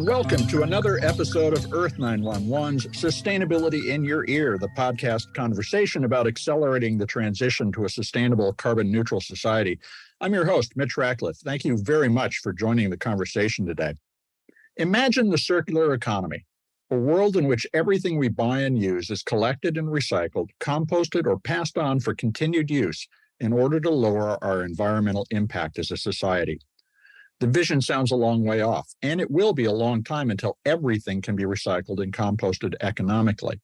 and welcome to another episode of Earth911's Sustainability in Your Ear, the podcast conversation about accelerating the transition to a sustainable carbon-neutral society. I'm your host, Mitch Ratcliffe. Thank you very much for joining the conversation today. Imagine the circular economy, a world in which everything we buy and use is collected and recycled, composted, or passed on for continued use in order to lower our environmental impact as a society. The vision sounds a long way off, and it will be a long time until everything can be recycled and composted economically.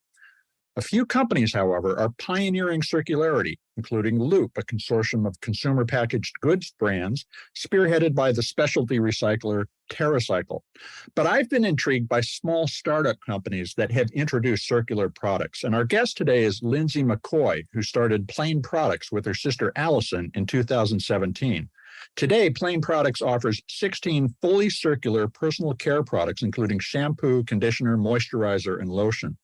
A few companies, however, are pioneering circularity, including Loop, a consortium of consumer packaged goods brands spearheaded by the specialty recycler TerraCycle. But I've been intrigued by small startup companies that have introduced circular products. And our guest today is Lindsey McCoy, who started Plaine Products with her sister Alison in 2017. Today, Plaine Products offers 16 fully circular personal care products, including shampoo, conditioner, moisturizer, and lotion.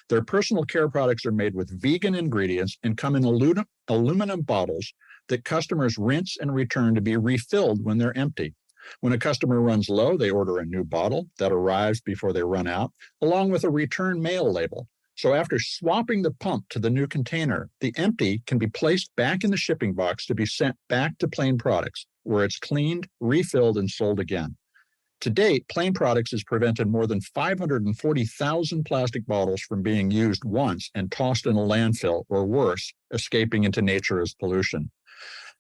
Their personal care products are made with vegan ingredients and come in aluminum bottles that customers rinse and return to be refilled when they're empty. When a customer runs low, they order a new bottle that arrives before they run out, along with a return mail label. So after swapping the pump to the new container, the empty can be placed back in the shipping box to be sent back to Plaine Products, where it's cleaned, refilled, and sold again. To date, Plaine Products has prevented more than 540,000 plastic bottles from being used once and tossed in a landfill, or worse, escaping into nature as pollution.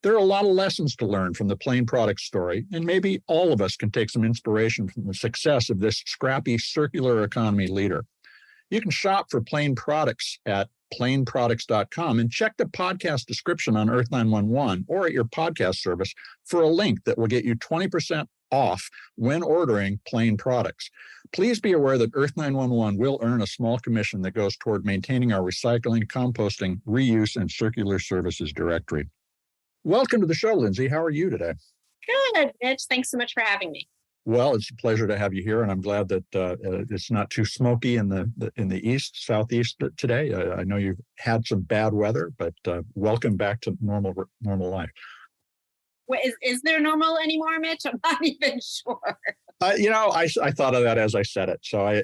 There are a lot of lessons to learn from the Plaine Products story, and maybe all of us can take some inspiration from the success of this scrappy circular economy leader. You can shop for Plaine Products at plaineproducts.com and check the podcast description on Earth911 or at your podcast service for a link that will get you 20% off when ordering Plaine Products. Please be aware that Earth911 will earn a small commission that goes toward maintaining our recycling, composting, reuse, and circular services directory. Welcome to the show, Lindsey. How are you today? Good, Mitch. Thanks so much for having me. Well, it's a pleasure to have you here, and I'm glad that it's not too smoky in the southeast today. I know you've had some bad weather, but welcome back to normal life. Wait, is there normal anymore, Mitch? I'm not even sure. I thought of that as I said it, so I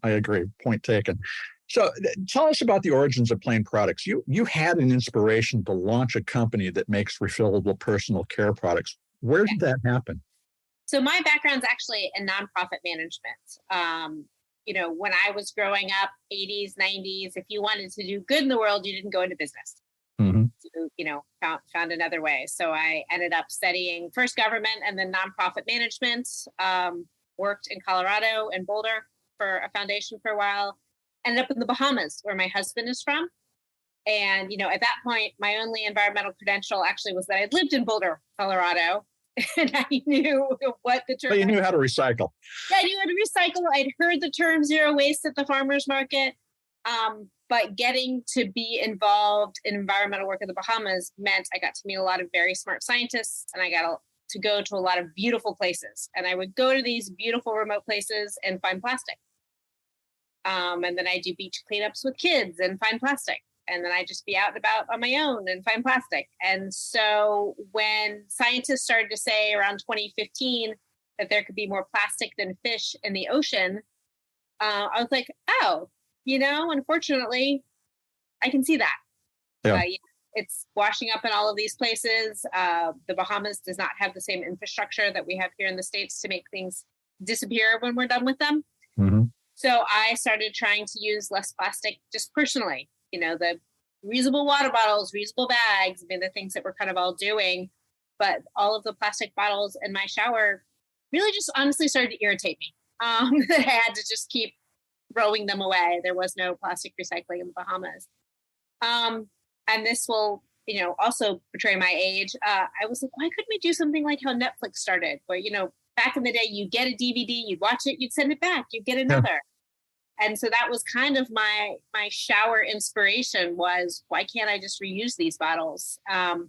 agree. Point taken. So tell us about the origins of Plaine Products. You had an inspiration to launch a company that makes refillable personal care products. Where did that happen? So my background's actually in nonprofit management. When I was growing up, 80s, 90s, if you wanted to do good in the world, you didn't go into business. Mm-hmm. So, found another way. So I ended up studying first government and then nonprofit management, worked in Colorado and Boulder for a foundation for a while, ended up in the Bahamas where my husband is from. And, at that point, my only environmental credential actually was that I'd lived in Boulder, Colorado. And I knew what the term. But you knew how to recycle. Yeah, I knew how to recycle. I'd heard the term zero waste at the farmer's market. But getting to be involved in environmental work in the Bahamas meant I got to meet a lot of very smart scientists, and I got to go to a lot of beautiful places. And I would go to these beautiful remote places and find plastic. And then I do beach cleanups with kids and find plastic. And then I just be out and about on my own and find plastic. And so when scientists started to say around 2015 that there could be more plastic than fish in the ocean, I was like, unfortunately, I can see that. Yeah. It's washing up in all of these places. The Bahamas does not have the same infrastructure that we have here in the States to make things disappear when we're done with them. Mm-hmm. So I started trying to use less plastic just personally. The reusable water bottles, reusable bags, the things that we're kind of all doing. But all of the plastic bottles in my shower really just honestly started to irritate me. That I had to just keep throwing them away. There was no plastic recycling in the Bahamas. And this will, also betray my age. I was like, why couldn't we do something like how Netflix started? Where, back in the day, you get a DVD, you'd watch it, you'd send it back, you'd get another. Yeah. And so that was kind of my shower inspiration was, why can't I just reuse these bottles? At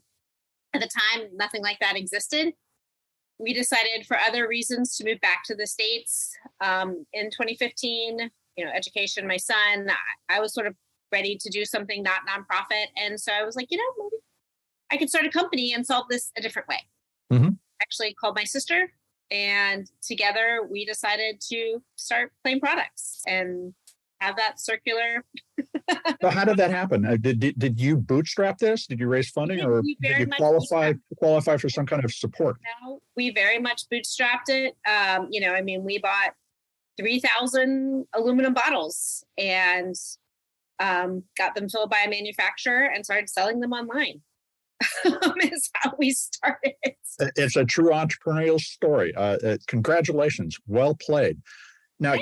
the time, nothing like that existed. We decided for other reasons to move back to the States in 2015, education, my son, I was sort of ready to do something not nonprofit. And so I was like, maybe I could start a company and solve this a different way. Mm-hmm. Actually called my sister And together we decided to start Plaine Products and have that circular. So how did that happen? Did you bootstrap this? Did you raise funding, or did you qualify for some kind of support? No, we very much bootstrapped it. We bought 3,000 aluminum bottles and got them filled by a manufacturer and started selling them online. Is how we started. It's a true entrepreneurial story. Congratulations. Well played. Now,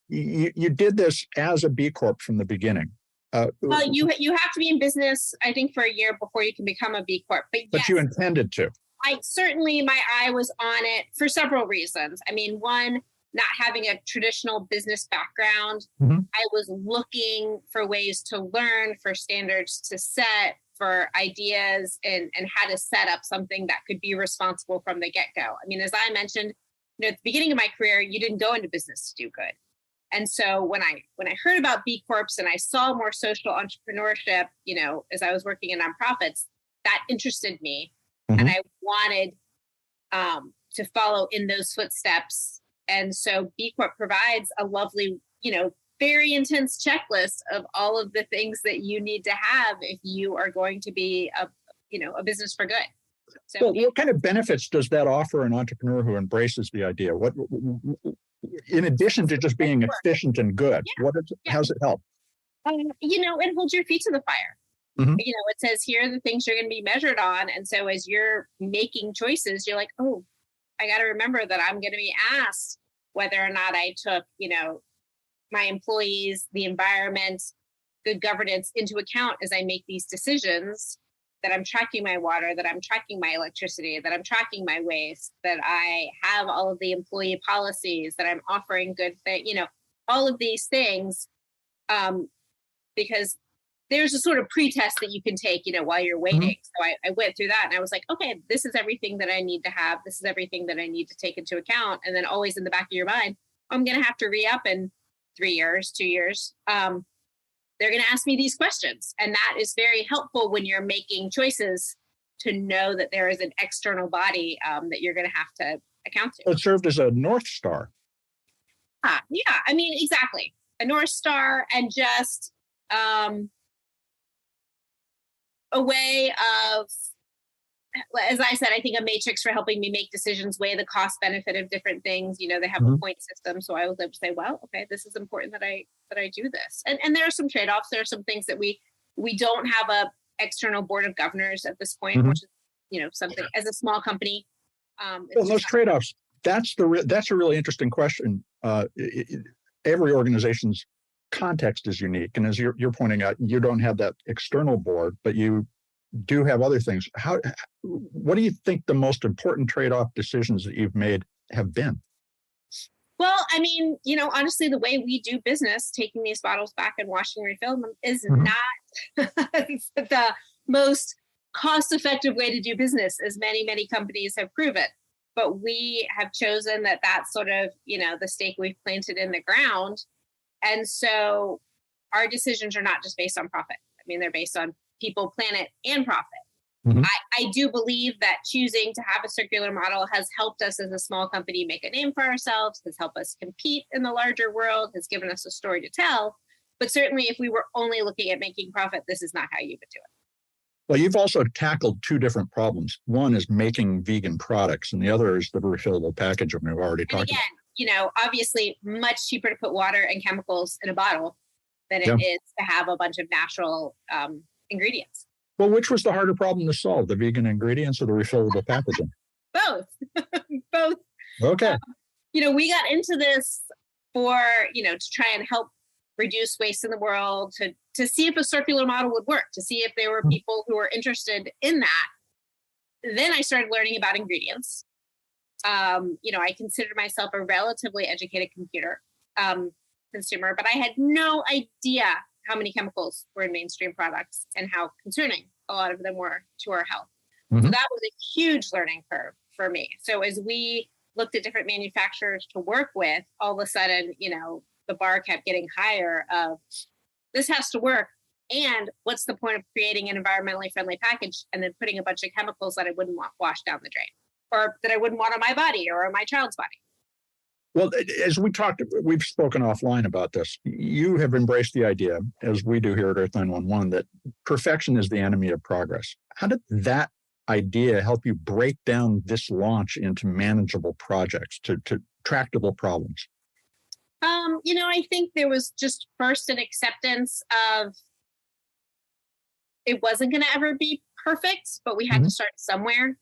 you did this as a B Corp from the beginning. You have to be in business, I think, for a year before you can become a B Corp. But yes, you intended to. My eye was on it for several reasons. I mean, one, not having a traditional business background, I was looking for ways to learn, for standards to set, for ideas, and how to set up something that could be responsible from the get-go. I mean, as I mentioned, at the beginning of my career, you didn't go into business to do good. And so when I heard about B Corps and I saw more social entrepreneurship, as I was working in nonprofits, that interested me. And I wanted to follow in those footsteps. And so B Corp provides a lovely, very intense checklist of all of the things that you need to have if you are going to be a business for good. So, what kind of benefits does that offer an entrepreneur who embraces the idea? What, in addition to just being efficient and good, how does it help? It holds your feet to the fire. It says here are the things you're going to be measured on. And so as you're making choices, you're like, oh, I got to remember that I'm going to be asked whether or not I took, my employees, the environment, good governance into account as I make these decisions, that I'm tracking my water, that I'm tracking my electricity, that I'm tracking my waste, that I have all of the employee policies, that I'm offering good things, all of these things, because there's a sort of pretest that you can take, while you're waiting. So I went through that and I was like, okay, this is everything that I need to have. This is everything that I need to take into account. And then always in the back of your mind, I'm going to have to re-up in 3 years, 2 years. They're going to ask me these questions. And that is very helpful when you're making choices, to know that there is an external body that you're going to have to account to. It served as a North Star. Yeah, I mean, exactly. A North Star, and just a way of, as I said, I think a matrix for helping me make decisions, weigh the cost benefit of different things. They have a point system. So I was able to say, well, okay, this is important that I do this. And there are some trade-offs. There are some things that we don't have a external board of governors at this point, which is, something as a small company. Well, those trade-offs, that's a really interesting question. Every organization's context is unique. And as you're pointing out, you don't have that external board, but you do have other things. What do you think the most important trade-off decisions that you've made have been? Well, I mean, honestly, the way we do business, taking these bottles back and washing and refilling them, is not the most cost-effective way to do business, as many, many companies have proven. But we have chosen that that's sort of, the stake we've planted in the ground. And so our decisions are not just based on profit. I mean, they're based on people, planet, and profit. I do believe that choosing to have a circular model has helped us as a small company make a name for ourselves, has helped us compete in the larger world, has given us a story to tell. But certainly if we were only looking at making profit, this is not how you would do it. Well, you've also tackled two different problems. One is making vegan products, and the other is the refillable packaging we've already talked about. Obviously much cheaper to put water and chemicals in a bottle than it is to have a bunch of natural ingredients. Well, which was the harder problem to solve, the vegan ingredients or the refillable packaging? Both. Both. Okay. We got into this for, to try and help reduce waste in the world, to see if a circular model would work, to see if there were people who were interested in that. Then I started learning about ingredients. I considered myself a relatively educated consumer, but I had no idea how many chemicals were in mainstream products and how concerning a lot of them were to our health. So that was a huge learning curve for me. So as we looked at different manufacturers to work with, all of a sudden, the bar kept getting higher of this has to work. And what's the point of creating an environmentally friendly package and then putting a bunch of chemicals that I wouldn't want washed down the drain? or that I wouldn't want on my body or on my child's body. Well, as we've spoken offline about this. You have embraced the idea, as we do here at Earth911, that perfection is the enemy of progress. How did that idea help you break down this launch into manageable projects, to tractable problems? I think there was just first an acceptance of it wasn't going to ever be perfect, but we had to start somewhere.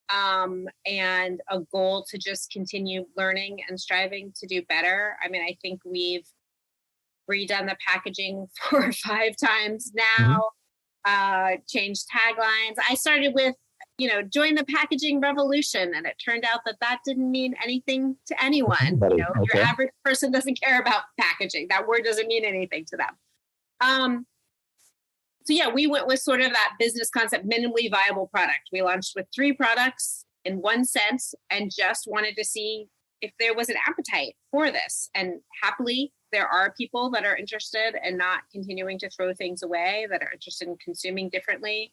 And a goal to just continue learning and striving to do better. I mean, I think we've redone the packaging 4 or 5 times now, changed taglines. I started with, join the packaging revolution. And it turned out that didn't mean anything to anyone. Your average person doesn't care about packaging. That word doesn't mean anything to them. So yeah, we went with sort of that business concept, minimally viable product. We launched with 3 products in 1 cent and just wanted to see if there was an appetite for this. And happily, there are people that are interested and not continuing to throw things away, that are interested in consuming differently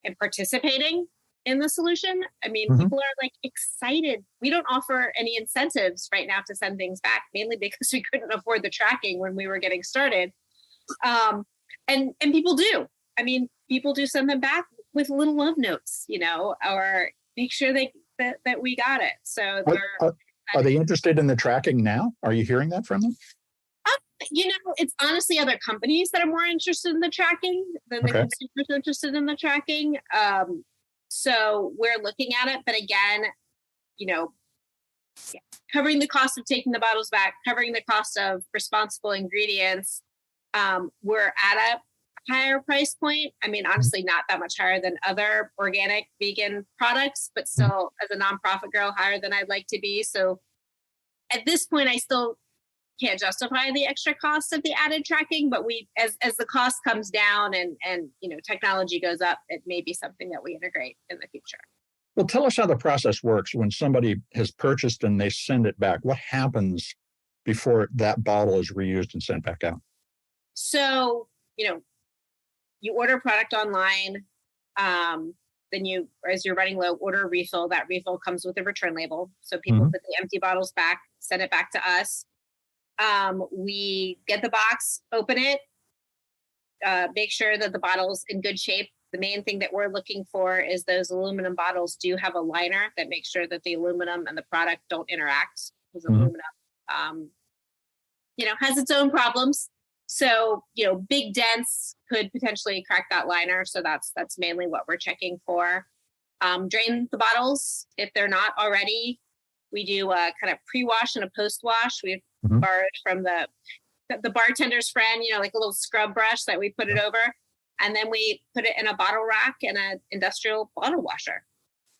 and participating in the solution. I mean, people are like excited. We don't offer any incentives right now to send things back, mainly because we couldn't afford the tracking when we were getting started. And people do. I mean, people do send them back with little love notes, or make sure that we got it. So are they interested in the tracking now? Are you hearing that from them? It's honestly other companies that are more interested in the tracking than the consumers are interested in the tracking. So we're looking at it. But again, covering the cost of taking the bottles back, covering the cost of responsible ingredients, we're at a higher price point. I mean, honestly, not that much higher than other organic vegan products, but still, as a nonprofit girl, higher than I'd like to be. So at this point, I still can't justify the extra cost of the added tracking, but as the cost comes down and technology goes up, it may be something that we integrate in the future. Well, tell us how the process works when somebody has purchased and they send it back. What happens before that bottle is reused and sent back out? So, you order a product online, then as you're running low, order a refill. That refill comes with a return label. So people put the empty bottles back, send it back to us. We get the box, open it, make sure that the bottle's in good shape. The main thing that we're looking for is those aluminum bottles do have a liner that makes sure that the aluminum and the product don't interact, because aluminum, has its own problems. So, big dents could potentially crack that liner. So that's mainly what we're checking for. Drain the bottles if they're not already. We do a kind of pre-wash and a post-wash. We've borrowed from the bartender's friend, like a little scrub brush that we put it over. And then we put it in a bottle rack and an industrial bottle washer.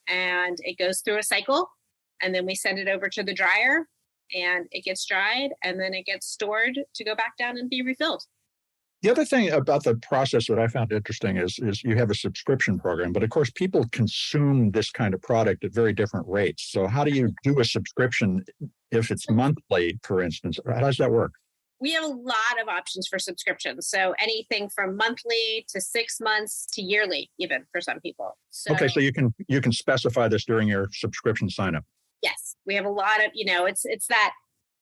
And it goes through a cycle. And then we send it over to the dryer. And it gets dried, and then it gets stored to go back down and be refilled. The other thing about the process that I found interesting is you have a subscription program, but of course people consume this kind of product at very different rates. So how do you do a subscription if it's monthly, for instance? How does that work? We have a lot of options for subscriptions. So anything from monthly to 6 months to yearly, even for some people. So you can specify this during your subscription sign up. Yes, we have a lot of, it's that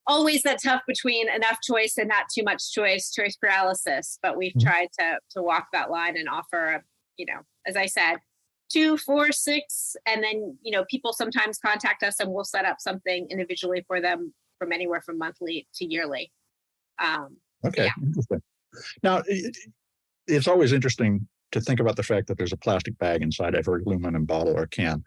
always that tough between enough choice and not too much choice paralysis. But we've tried to walk that line and offer, as I said, 2, 4, 6. And then, people sometimes contact us and we'll set up something individually for them from anywhere from monthly to yearly. Interesting. Now, it's always interesting to think about the fact that there's a plastic bag inside every aluminum bottle or can.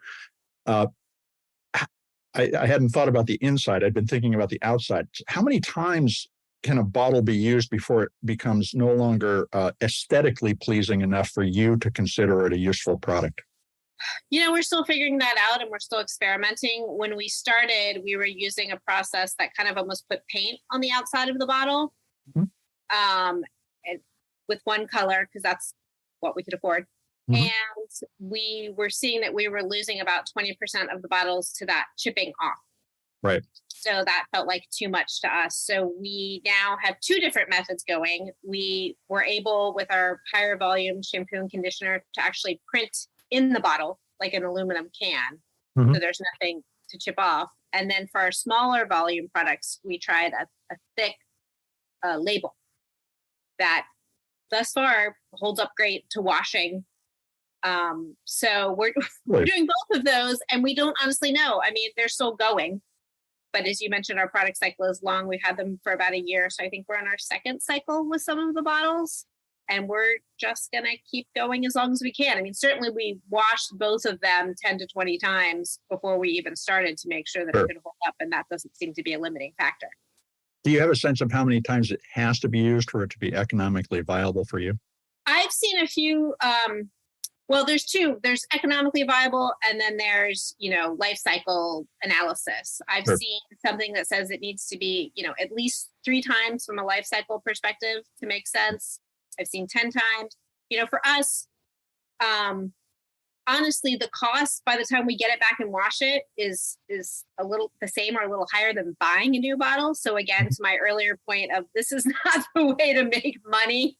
I hadn't thought about the inside. I'd been thinking about the outside. How many times can a bottle be used before it becomes no longer aesthetically pleasing enough for you to consider it a useful product? We're still figuring that out and we're still experimenting. When we started, we were using a process that kind of almost put paint on the outside of the bottle with one color, because that's what we could afford. And we were seeing that we were losing about 20% of the bottles to that chipping off. Right. So that felt like too much to us. So we now have 2 different methods going. We were able, with our higher volume shampoo and conditioner, to actually print in the bottle like an aluminum can. Mhm. So there's nothing to chip off. And then for our smaller volume products, we tried a thick label that thus far holds up great to washing. So we're Right. doing both of those, and we don't honestly know. I mean, they're still going, but as you mentioned, our product cycle is long. We've had them for about a year, so I think we're on our second cycle with some of the bottles, and we're just gonna keep going as long as we can. I mean, certainly we washed both of them 10 to 20 times before we even started to make sure that Sure. it could hold up, and that doesn't seem to be a limiting factor. Do you have a sense of how many times it has to be used for it to be economically viable for you? I've seen a few. Well, there's two. There's economically viable, and then there's, life cycle analysis. I've Sure. seen something that says it needs to be, at least 3 times from a life cycle perspective to make sense. I've seen 10 times. For us, honestly, the cost by the time we get it back and wash it is a little the same or a little higher than buying a new bottle. So again, to my earlier point of this is not the way to make money.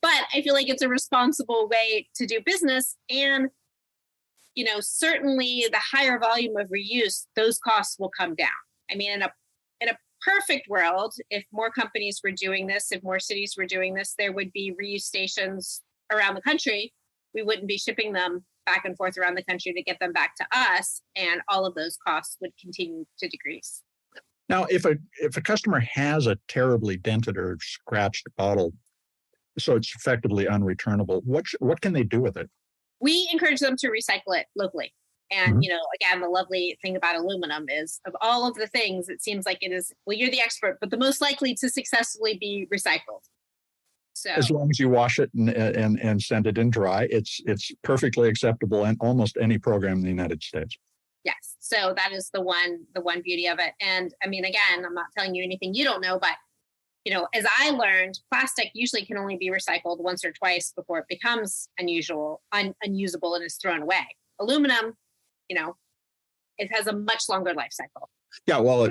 But I feel like it's a responsible way to do business. And, certainly the higher volume of reuse, those costs will come down. I mean, in a perfect world, if more companies were doing this, if more cities were doing this, there would be reuse stations around the country. We wouldn't be shipping them back and forth around the country to get them back to us. And all of those costs would continue to decrease. Now, if a customer has a terribly dented or scratched bottle, so it's effectively unreturnable, what can they do with it? We encourage them to recycle it locally. And, Mhm. Again, the lovely thing about aluminum is of all of the things, it seems like it is, well, you're the expert, but the most likely to successfully be recycled. So, As long as you wash it and send it in dry, it's perfectly acceptable in almost any program in the United States. yes. So that is the one beauty of it. And I mean, again, I'm not telling you anything you don't know, but as I learned, plastic usually can only be recycled once or twice before it becomes unusable and is thrown away. Aluminum, it has a much longer life cycle. Yeah, well,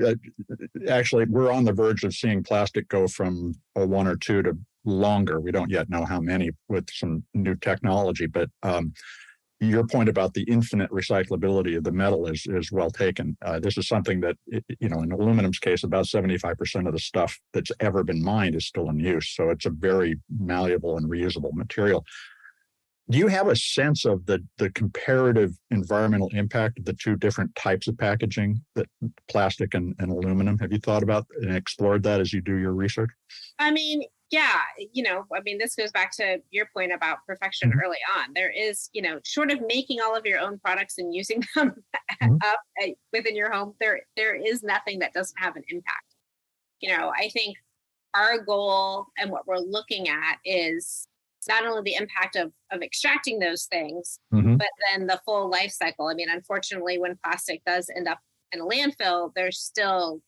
actually, we're on the verge of seeing plastic go from a 1 or 2 to longer. We don't yet know how many with some new technology, but your point about the infinite recyclability of the metal is well taken. This is something that, in aluminum's case, about 75% of the stuff that's ever been mined is still in use. So it's a very malleable and reusable material. Do you have a sense of the comparative environmental impact of the two different types of packaging, that plastic and aluminum? Have you thought about and explored that as you do your research? I mean, yeah, this goes back to your point about perfection Mhm. early on. There is, short of making all of your own products and using them Mhm. up within your home, there is nothing that doesn't have an impact. I think our goal and what we're looking at is not only the impact of extracting those things, Mhm. but then the full life cycle. I mean, unfortunately, when plastic does end up in a landfill, there's still,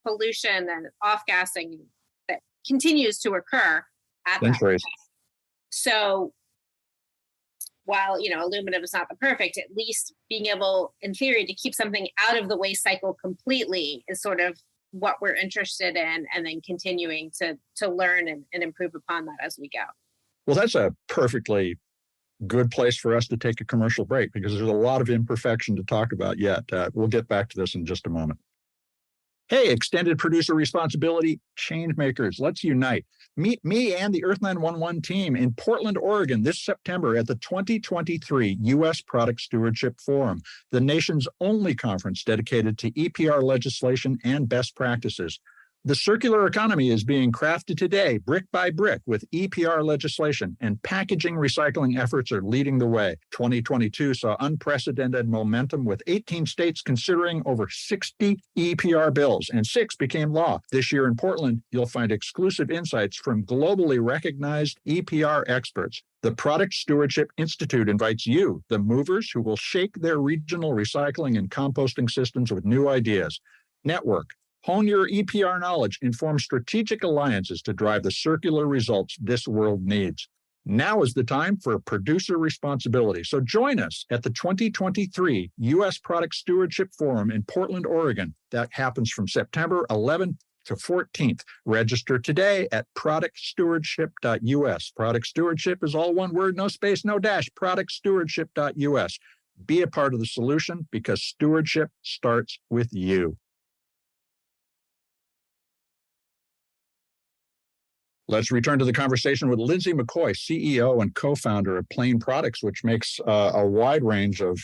pollution and off-gassing that continues to occur at that Centuries. point. So while, aluminum is not the perfect, at least being able, in theory, to keep something out of the waste cycle completely is sort of what we're interested in, and then continuing to learn and improve upon that as we go. Well, that's a perfectly good place for us to take a commercial break because there's a lot of imperfection to talk about yet. We'll get back to this in just a moment. Hey, extended producer responsibility change makers, let's unite. Meet me and the Earth911 team in Portland, Oregon this September at the 2023 U.S. Product Stewardship Forum, the nation's only conference dedicated to EPR legislation and best practices. The circular economy is being crafted today, brick by brick, with EPR legislation, and packaging recycling efforts are leading the way. 2022 saw unprecedented momentum, with 18 states considering over 60 EPR bills, and 6 became law. This year in Portland, you'll find exclusive insights from globally recognized EPR experts. The Product Stewardship Institute invites you, the movers who will shake their regional recycling and composting systems with new ideas. Network. Hone your EPR knowledge and form strategic alliances to drive the circular results this world needs. Now is the time for producer responsibility. So join us at the 2023 U.S. Product Stewardship Forum in Portland, Oregon. That happens from September 11th to 14th. Register today at productstewardship.us. Product stewardship is all one word, no space, no dash. Productstewardship.us. Be a part of the solution because stewardship starts with you. Let's return to the conversation with Lindsey McCoy, CEO and co-founder of Plaine Products, which makes a wide range of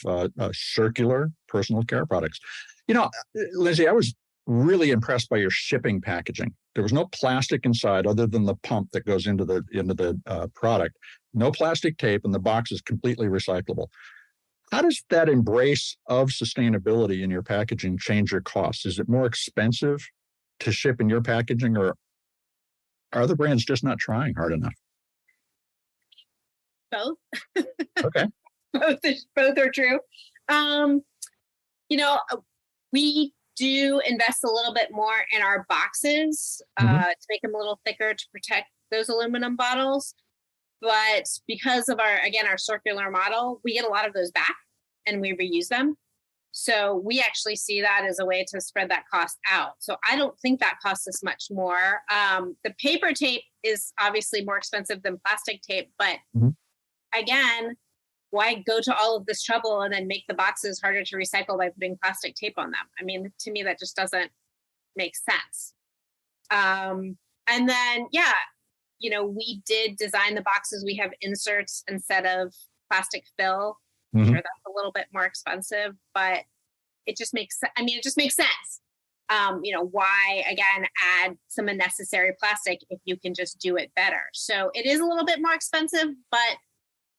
circular personal care products. You know, Lindsey, I was really impressed by your shipping packaging. There was no plastic inside other than the pump that goes into the product. No plastic tape, and the box is completely recyclable. How does that embrace of sustainability in your packaging change your costs? Is it more expensive to ship in your packaging, or are other brands just not trying hard enough? Both. Okay. both are true. You know, we do invest a little bit more in our boxes to make them a little thicker to protect those aluminum bottles. But because of our circular model, we get a lot of those back and we reuse them. So we actually see that as a way to spread that cost out. So I don't think that costs us much more. The paper tape is obviously more expensive than plastic tape, but again, why go to all of this trouble and then make the boxes harder to recycle by putting plastic tape on them? I mean, to me, that just doesn't make sense. And then, you know, we did design the boxes. We have inserts instead of plastic fill. I'm sure that's a little bit more expensive, but it just makes sense. You know, why, again, add some unnecessary plastic if you can just do it better? So it is a little bit more expensive, but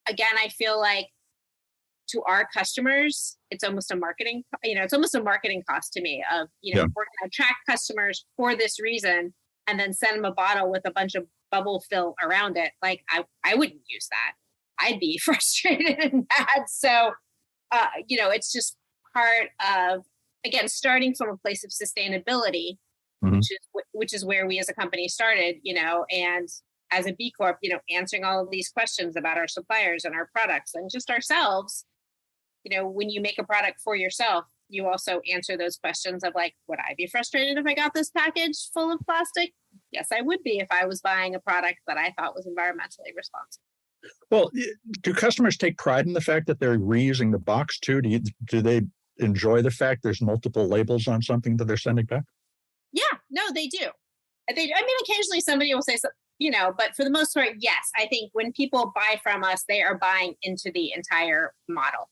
again, I feel like to our customers, it's almost a marketing cost to me of, you know, we're going to attract customers for this reason and then send them a bottle with a bunch of bubble fill around it. Like I wouldn't use that. I'd be frustrated and mad. So, you know, it's just part of, again, starting from a place of sustainability, which is where we as a company started, you know, and as a B Corp, you know, answering all of these questions about our suppliers and our products and just ourselves. You know, when you make a product for yourself, you also answer those questions of like, would I be frustrated if I got this package full of plastic? Yes, I would be if I was buying a product that I thought was environmentally responsible. Well, do customers take pride in the fact that they're reusing the box too? Do they enjoy the fact there's multiple labels on something that they're sending back? Yeah, no, they do. I mean, occasionally somebody will say, you know, but for the most part, yes. I think when people buy from us, they are buying into the entire model.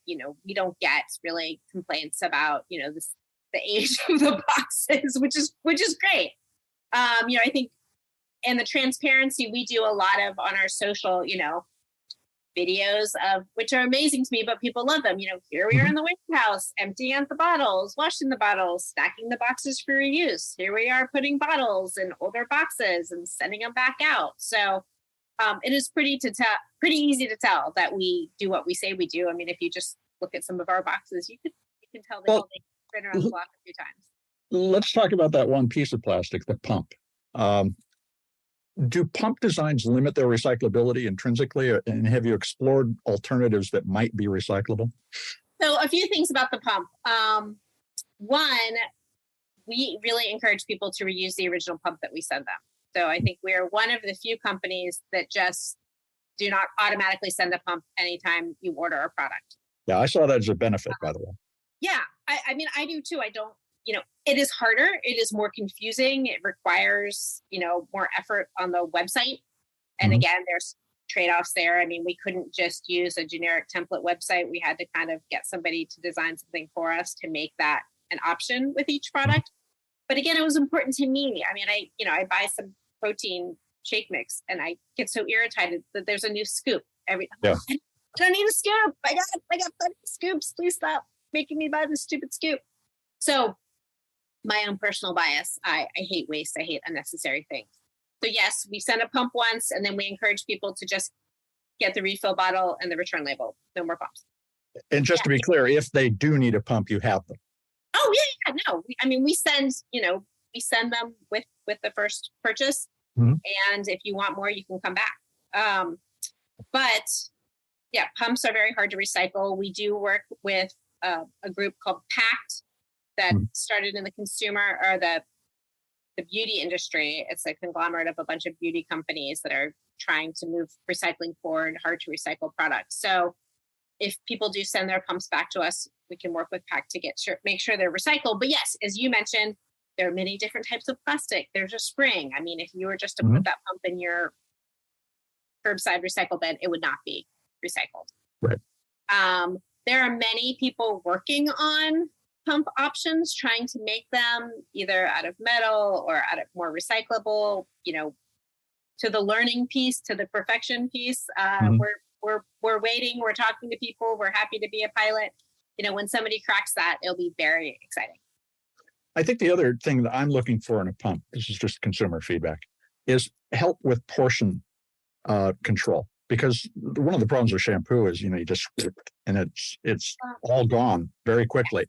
You know, we don't get really complaints about, you know, the age of the boxes, which is great. You know, I think, and the transparency we do a lot of on our social, you know, videos of which are amazing to me, but people love them. You know, here we are in the warehouse, emptying out the bottles, washing the bottles, stacking the boxes for reuse. Here we are putting bottles in older boxes and sending them back out. So it is pretty easy to tell that we do what we say we do. I mean, if you just look at some of our boxes, you can tell they've been around the block a few times. Let's talk about that one piece of plastic, the pump. Do pump designs limit their recyclability intrinsically, and have you explored alternatives that might be recyclable? So a few things about the pump. One, we really encourage people to reuse the original pump that we send them. So I think we're one of the few companies that just do not automatically send a pump anytime you order a product. Yeah, I saw that as a benefit, by the way. Yeah, I mean, I do too. I don't, you know, it is harder. It is more confusing. It requires, you know, more effort on the website. And again, there's trade-offs there. I mean, we couldn't just use a generic template website. We had to kind of get somebody to design something for us to make that an option with each product. But again, it was important to me. I mean, I buy some protein shake mix and I get so irritated that there's a new scoop every time. I don't need a scoop. I got plenty of scoops. Please stop making me buy this stupid scoop. So my own personal bias, I hate waste. I hate unnecessary things. So yes, we send a pump once and then we encourage people to just get the refill bottle and the return label. No more pumps. And just to be clear, if they do need a pump, you have them. Oh yeah, no. We send them with the first purchase. And if you want more, you can come back. But yeah, pumps are very hard to recycle. We do work with a group called PACT that started in the consumer or the beauty industry. It's a conglomerate of a bunch of beauty companies that are trying to move recycling forward, hard to recycle products. So if people do send their pumps back to us, we can work with PAC to make sure they're recycled. But yes, as you mentioned, there are many different types of plastic. There's a spring. I mean, if you were just to put that pump in your curbside recycle bin, it would not be recycled. Right. There are many people working on pump options, trying to make them either out of metal or out of more recyclable, to the learning piece, to the perfection piece. We're waiting. We're talking to people. We're happy to be a pilot. When somebody cracks that, it'll be very exciting. I think the other thing that I'm looking for in a pump, this is just consumer feedback, is help with portion control. Because one of the problems with shampoo is, you just, and it's all gone very quickly.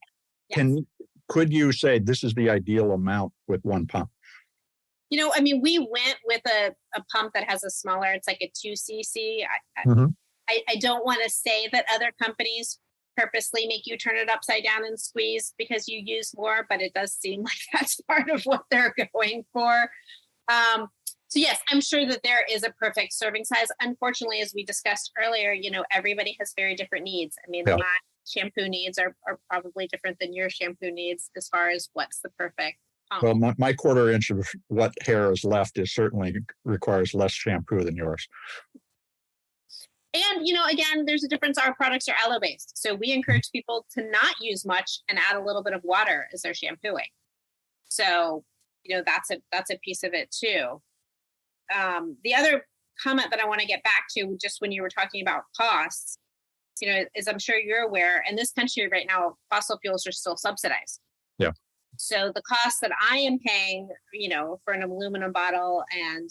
Yes. Could you say this is the ideal amount with one pump? We went with a pump that has a smaller, it's like a 2cc. I don't want to say that other companies purposely make you turn it upside down and squeeze because you use more, but it does seem like that's part of what they're going for. So yes, I'm sure that there is a perfect serving size. Unfortunately, as we discussed earlier, everybody has very different needs. I mean, my shampoo needs are probably different than your shampoo needs as far as what's the perfect pump. Well, my quarter inch of what hair is left certainly requires less shampoo than yours. And, again, there's a difference. Our products are aloe-based. So we encourage people to not use much and add a little bit of water as they're shampooing. So, that's a piece of it too. The other comment that I want to get back to, just when you were talking about costs, as I'm sure you're aware, in this country right now, fossil fuels are still subsidized. Yeah. So the cost that I am paying, for an aluminum bottle and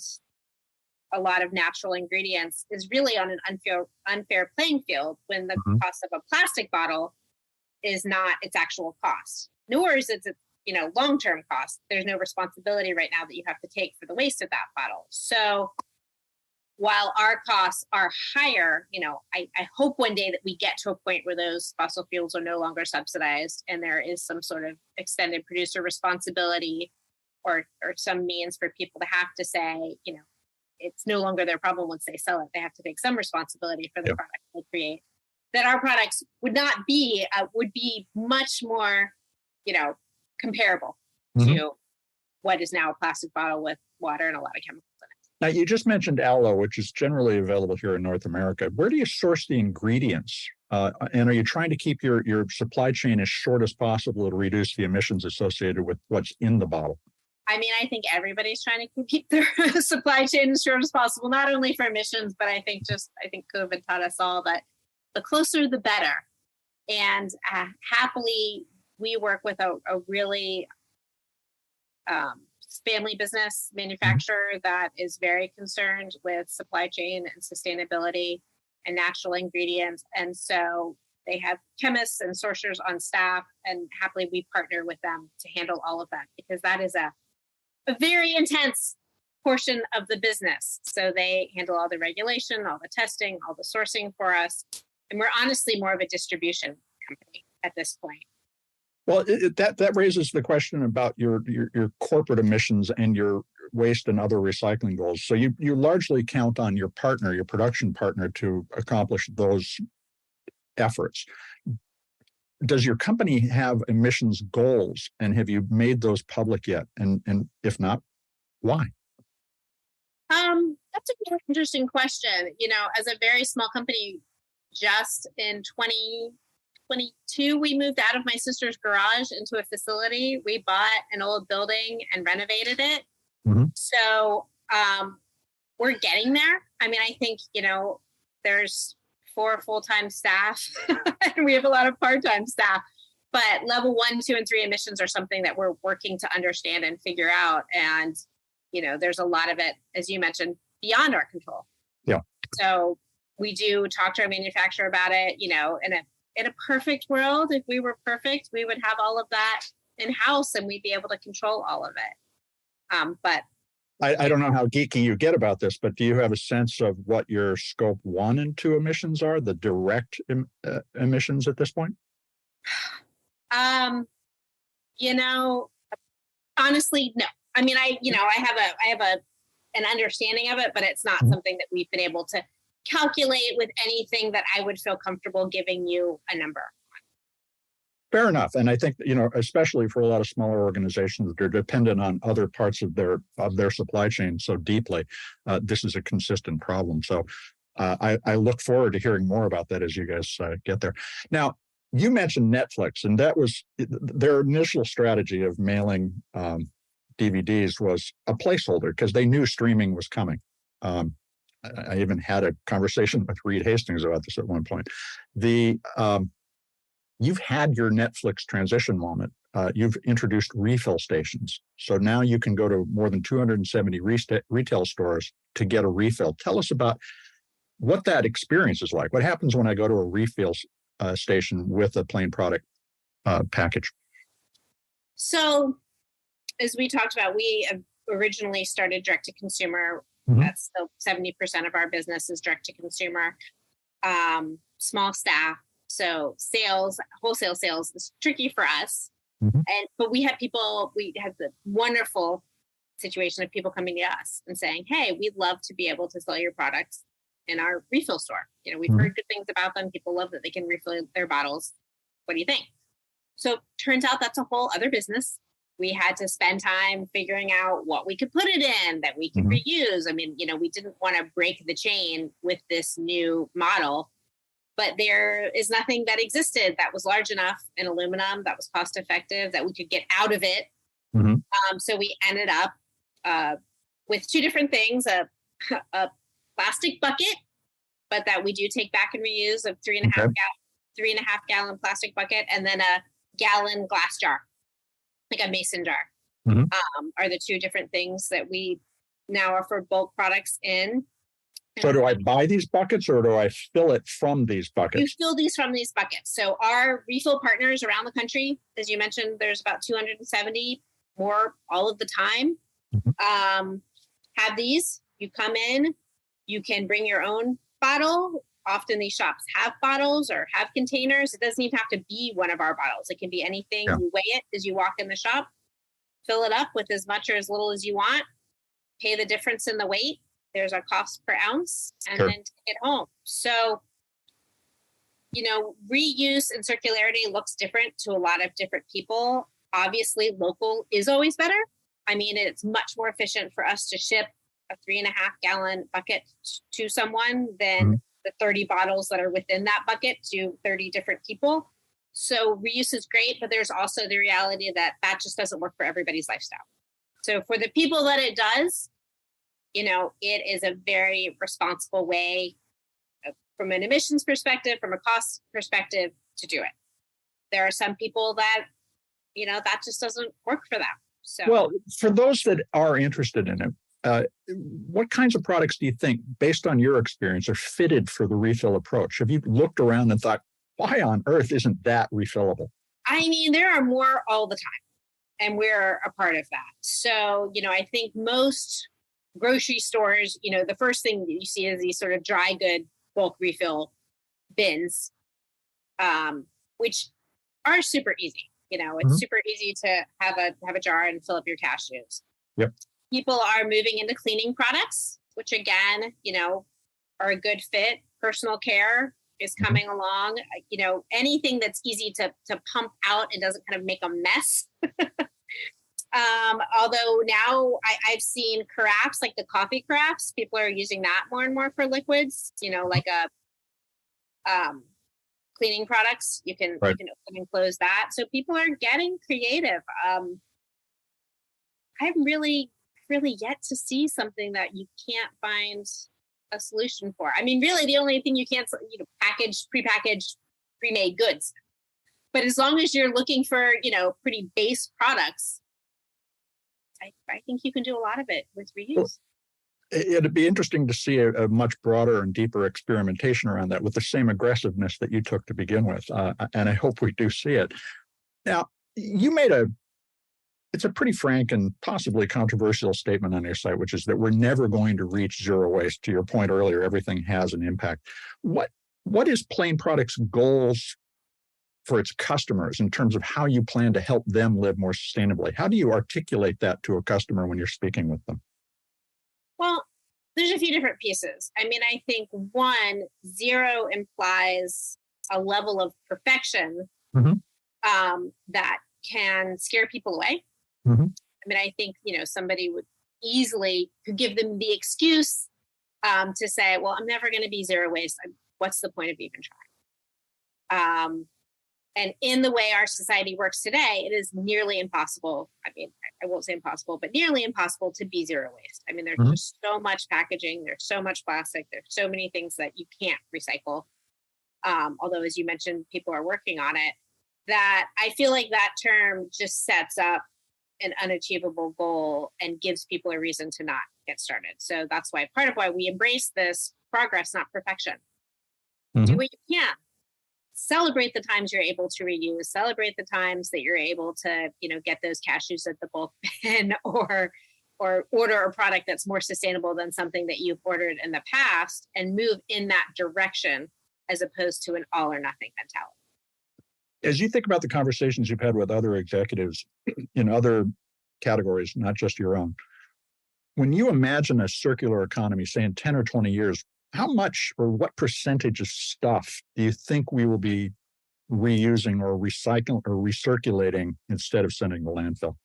a lot of natural ingredients is really on an unfair playing field when the cost of a plastic bottle is not its actual cost, nor is it long-term cost. There's no responsibility right now that you have to take for the waste of that bottle. So while our costs are higher, I hope one day that we get to a point where those fossil fuels are no longer subsidized and there is some sort of extended producer responsibility or some means for people to have to say, it's no longer their problem once they sell it. They have to take some responsibility for the product they create. That our products would be much more, comparable to what is now a plastic bottle with water and a lot of chemicals in it. Now, you just mentioned aloe, which is generally available here in North America. Where do you source the ingredients? And are you trying to keep your supply chain as short as possible to reduce the emissions associated with what's in the bottle? I mean, I think everybody's trying to keep their supply chain as short as possible, not only for emissions, but I think COVID taught us all that the closer, the better. And happily, we work with a really family business manufacturer that is very concerned with supply chain and sustainability and natural ingredients. And so they have chemists and sourcers on staff, and happily we partner with them to handle all of that, because that is a very intense portion of the business. So they handle all the regulation, all the testing, all the sourcing for us. And we're honestly more of a distribution company at this point. Well, that raises the question about your corporate emissions and your waste and other recycling goals. So you largely count on your production partner, to accomplish those efforts. Does your company have emissions goals, and have you made those public yet? And if not, why? That's a very interesting question. As a very small company, just in 2022, we moved out of my sister's garage into a facility. We bought an old building and renovated it. So we're getting there. I mean, I think, there's 4 full-time staff and we have a lot of part-time staff, but level 1, 2, and 3 emissions are something that we're working to understand and figure out. And, there's a lot of it, as you mentioned, beyond our control. Yeah. So we do talk to our manufacturer about it. In a perfect world, if we were perfect, we would have all of that in-house and we'd be able to control all of it. But I don't know how geeky you get about this, but do you have a sense of what your scope 1 and 2 emissions are, the direct emissions at this point? Honestly, no. I mean, I have an understanding of it, but it's not something that we've been able to calculate with anything that I would feel comfortable giving you a number. Fair enough. And I think, especially for a lot of smaller organizations that are dependent on other parts of their supply chain so deeply, this is a consistent problem. So I look forward to hearing more about that as you guys get there. Now, you mentioned Netflix, and that was their initial strategy of mailing DVDs was a placeholder because they knew streaming was coming. I even had a conversation with Reed Hastings about this at one point. You've had your Netflix transition moment. You've introduced refill stations. So now you can go to more than 270 retail stores to get a refill. Tell us about what that experience is like. What happens when I go to a refill station with a Plaine product package? So as we talked about, we originally started direct to consumer. Mm-hmm. That's still 70% of our business is direct to consumer. Small staff. So wholesale sales is tricky for us. Mm-hmm. But we had the wonderful situation of people coming to us and saying, hey, we'd love to be able to sell your products in our refill store. We've Mm-hmm. heard good things about them. People love that they can refill their bottles. What do you think? So turns out that's a whole other business. We had to spend time figuring out what we could put it in that we could Mm-hmm. reuse. I mean, we didn't want to break the chain with this new model. But there is nothing that existed that was large enough in aluminum, that was cost effective, that we could get out of it. Mm-hmm. So we ended up with two different things, a plastic bucket, but that we do take back and reuse, of 3.5 gallon plastic bucket, and then a gallon glass jar, like a mason jar, Mm-hmm. are the two different things that we now offer bulk products in. So do I buy these buckets or do I fill it from these buckets? You fill these from these buckets. So our refill partners around the country, as you mentioned, there's about 270 more all of the time, Mm-hmm. have these. You come in, you can bring your own bottle. Often these shops have bottles or have containers. It doesn't even have to be one of our bottles. It can be anything. Yeah. You weigh it as you walk in the shop, fill it up with as much or as little as you want, pay the difference in the weight. There's a cost per ounce, and Sure. then take it home. So, reuse and circularity looks different to a lot of different people. Obviously, local is always better. I mean, it's much more efficient for us to ship a 3.5 gallon bucket to someone than Mm-hmm. the 30 bottles that are within that bucket to 30 different people. So reuse is great, but there's also the reality that just doesn't work for everybody's lifestyle. So for the people that it does, it is a very responsible way from an emissions perspective, from a cost perspective to do it. There are some people that, that just doesn't work for them. So, well, for those that are interested in it, what kinds of products do you think, based on your experience, are fitted for the refill approach? Have you looked around and thought, why on earth isn't that refillable? I mean, there are more all the time, and we're a part of that. So, I think most grocery stores, the first thing that you see is these sort of dry good bulk refill bins, which are super easy. It's Mm-hmm. super easy to have a jar and fill up your cashews. Yep. People are moving into cleaning products, which again, are a good fit. Personal care is coming along. Anything that's easy to pump out and doesn't kind of make a mess. Although now I've seen carafes, like the coffee carafes, people are using that more and more for liquids, like cleaning products. You can open and close that. So people are getting creative. I've really yet to see something that you can't find a solution for. I mean, really the only thing you can't, prepackaged, pre-made goods. But as long as you're looking for, pretty base products, I think you can do a lot of it with reuse. Well, it'd be interesting to see a much broader and deeper experimentation around that with the same aggressiveness that you took to begin with. And I hope we do see it. Now, you made it's a pretty frank and possibly controversial statement on your site, which is that we're never going to reach zero waste. To your point earlier, everything has an impact. What is Plaine Products' goals for its customers in terms of how you plan to help them live more sustainably? How do you articulate that to a customer when you're speaking with them? Well, There's a few different pieces. I mean, I think one, zero implies a level of perfection Mm-hmm. That can scare people away. Mm-hmm. I mean, I think, somebody could give them the excuse to say, well, I'm never going to be zero waste. What's the point of even trying? And in the way our society works today, it is nearly impossible. I mean, I won't say impossible, but nearly impossible to be zero waste. I mean, there's just so much packaging. There's so much plastic. There's so many things that you can't recycle. Although, as you mentioned, people are working on it, that I feel like that term just sets up an unachievable goal and gives people a reason to not get started. So that's part of why we embrace this progress, not perfection. Mm-hmm. Do what you can. Celebrate the times you're able to reuse, celebrate the times that you're able to, get those cashews at the bulk bin or order a product that's more sustainable than something that you've ordered in the past, and move in that direction as opposed to an all or nothing mentality. As you think about the conversations you've had with other executives in other categories, not just your own, when you imagine a circular economy, say in 10 or 20 years, how much or what percentage of stuff do you think we will be reusing or recycling or recirculating instead of sending to landfill?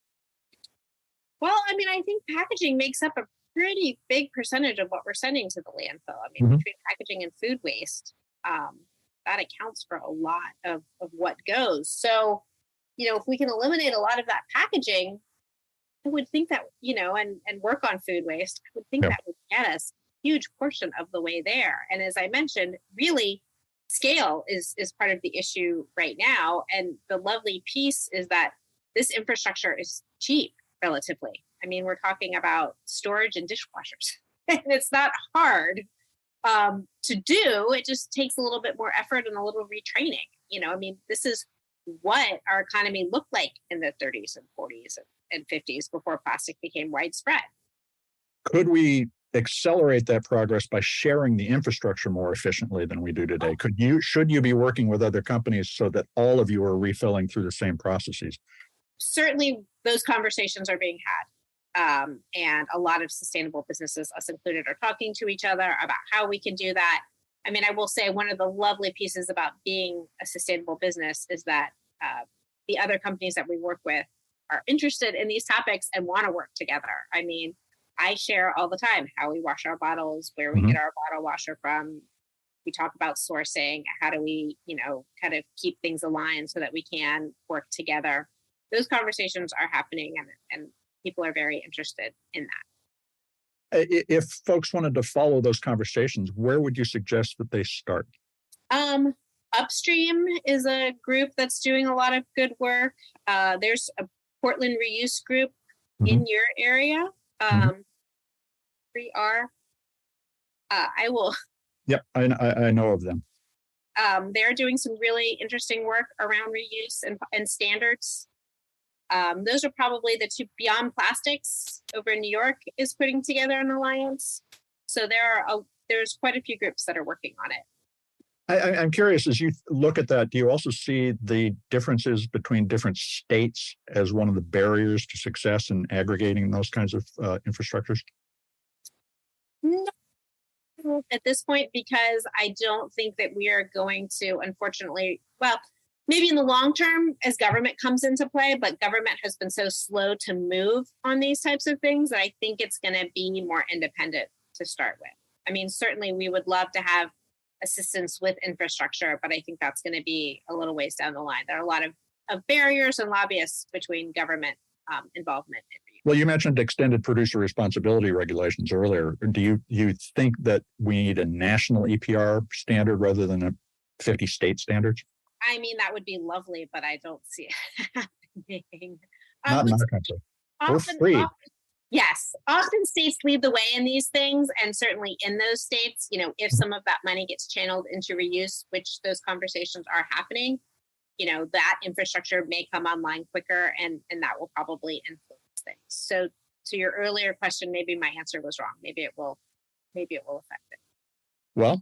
Well, I mean, I think packaging makes up a pretty big percentage of what we're sending to the landfill. I mean, between packaging and food waste, that accounts for a lot of what goes. So, if we can eliminate a lot of that packaging, I would think that, and work on food waste, I would think that would get us huge portion of the way there. And as I mentioned, really scale is part of the issue right now. And the lovely piece is that this infrastructure is cheap relatively. I mean, we're talking about storage and dishwashers, and it's not hard to do. It just takes a little bit more effort and a little retraining. I mean, this is what our economy looked like in the 30s and 40s and 50s before plastic became widespread. Could we accelerate that progress by sharing the infrastructure more efficiently than we do today? Should you be working with other companies so that all of you are refilling through the same processes? Certainly, those conversations are being had. And a lot of sustainable businesses, us included, are talking to each other about how we can do that. I mean, I will say one of the lovely pieces about being a sustainable business is that the other companies that we work with are interested in these topics and want to work together. I mean, I share all the time how we wash our bottles, where we get our bottle washer from. We talk about sourcing. How do we, kind of keep things aligned so that we can work together? Those conversations are happening, and people are very interested in that. If folks wanted to follow those conversations, where would you suggest that they start? Upstream is a group that's doing a lot of good work. There's a Portland Reuse group in your area. 3R. I will. Yep, I know of them. They're doing some really interesting work around reuse and standards. Those are probably the two. Beyond Plastics over in New York is putting together an alliance. So there's quite a few groups that are working on it. I'm curious, as you look at that, do you also see the differences between different states as one of the barriers to success in aggregating those kinds of infrastructures? No, at this point, because I don't think that we are going to, unfortunately, maybe in the long term as government comes into play, but government has been so slow to move on these types of things that I think it's going to be more independent to start with. I mean, certainly we would love to have assistance with infrastructure, but I think that's going to be a little ways down the line. There are a lot of barriers and lobbyists between government involvement. Well, you mentioned extended producer responsibility regulations earlier. Do you think that we need a national EPR standard rather than a 50 state standards? I mean, that would be lovely, but I don't see it happening. Not in our country. We're free. Yes, often states lead the way in these things, and certainly in those states, if some of that money gets channeled into reuse, which those conversations are happening, that infrastructure may come online quicker, and that will probably influence things. So to your earlier question, maybe my answer was wrong. Maybe it will affect it. Well,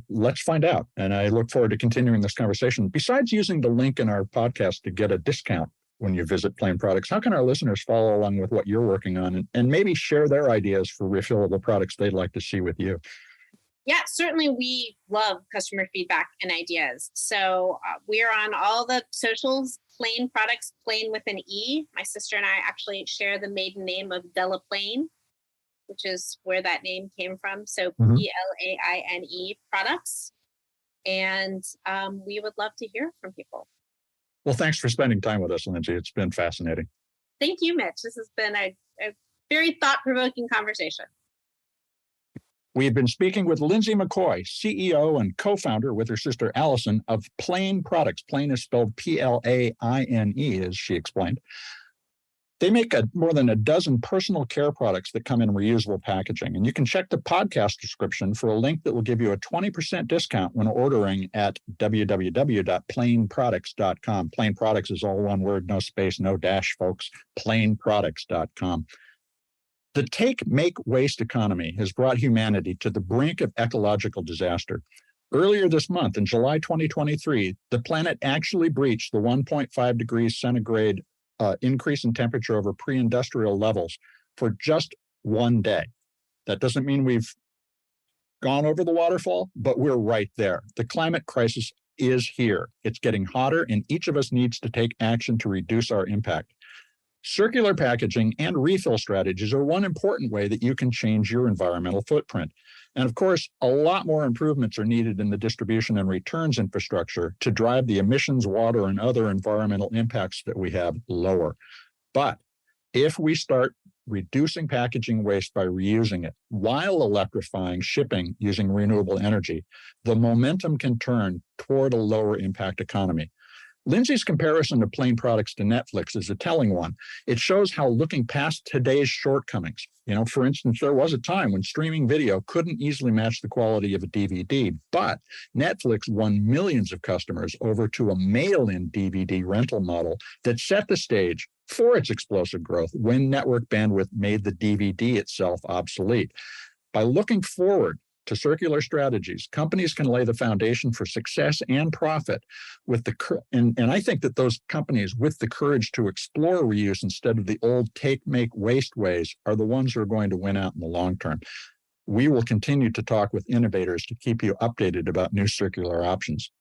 let's find out. And I look forward to continuing this conversation. Besides using the link in our podcast to get a discount, when you visit Plaine Products. How can our listeners follow along with what you're working on and maybe share their ideas for refillable products they'd like to see with you? Yeah, certainly we love customer feedback and ideas. So we are on all the socials, Plaine Products, Plaine with an E. My sister and I actually share the maiden name of Della Plaine, which is where that name came from. So Plaine Products. And we would love to hear from people. Well, thanks for spending time with us, Lindsey. It's been fascinating. Thank you, Mitch. This has been a very thought-provoking conversation. We've been speaking with Lindsey McCoy, CEO and co-founder with her sister Alison of Plaine Products. Plaine is spelled Plaine, as she explained. They make more than a dozen personal care products that come in reusable packaging. And you can check the podcast description for a link that will give you a 20% discount when ordering at www.plaineproducts.com. Plaine Products is all one word, no space, no dash, folks. Plaineproducts.com. The take, make, waste economy has brought humanity to the brink of ecological disaster. Earlier this month, in July 2023, the planet actually breached the 1.5 degrees centigrade increase in temperature over pre-industrial levels for just one day. That doesn't mean we've gone over the waterfall, but we're right there. The climate crisis is here. It's getting hotter, and each of us needs to take action to reduce our impact. Circular packaging and refill strategies are one important way that you can change your environmental footprint. And of course, a lot more improvements are needed in the distribution and returns infrastructure to drive the emissions, water, and other environmental impacts that we have lower. But if we start reducing packaging waste by reusing it while electrifying shipping using renewable energy, the momentum can turn toward a lower impact economy. Lindsey's comparison of Plaine Products to Netflix is a telling one. It shows how looking past today's shortcomings. For instance, there was a time when streaming video couldn't easily match the quality of a DVD, but Netflix won millions of customers over to a mail-in DVD rental model that set the stage for its explosive growth when network bandwidth made the DVD itself obsolete. By looking forward to circular strategies, companies can lay the foundation for success and profit and I think that those companies with the courage to explore reuse instead of the old take, make, waste ways are the ones who are going to win out in the long term. We will continue to talk with innovators to keep you updated about new circular options.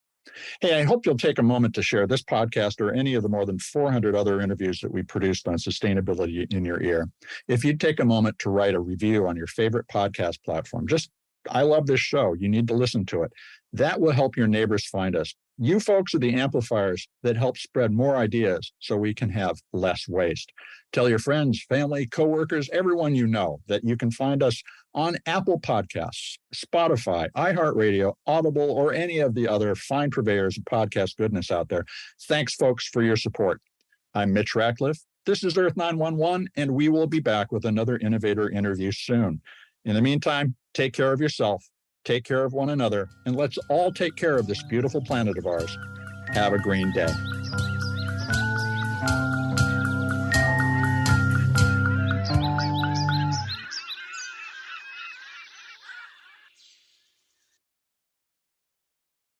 Hey, I hope you'll take a moment to share this podcast or any of the more than 400 other interviews that we produced on sustainability in your ear. If you'd take a moment to write a review on your favorite podcast platform, I love this show. You need to listen to it. That will help your neighbors find us. You folks are the amplifiers that help spread more ideas so we can have less waste. Tell your friends, family, coworkers, everyone you know that you can find us on Apple Podcasts, Spotify, iHeartRadio, Audible, or any of the other fine purveyors of podcast goodness out there. Thanks, folks, for your support. I'm Mitch Ratcliffe. This is Earth911, and we will be back with another innovator interview soon. In the meantime, take care of yourself, take care of one another, and let's all take care of this beautiful planet of ours. Have a green day.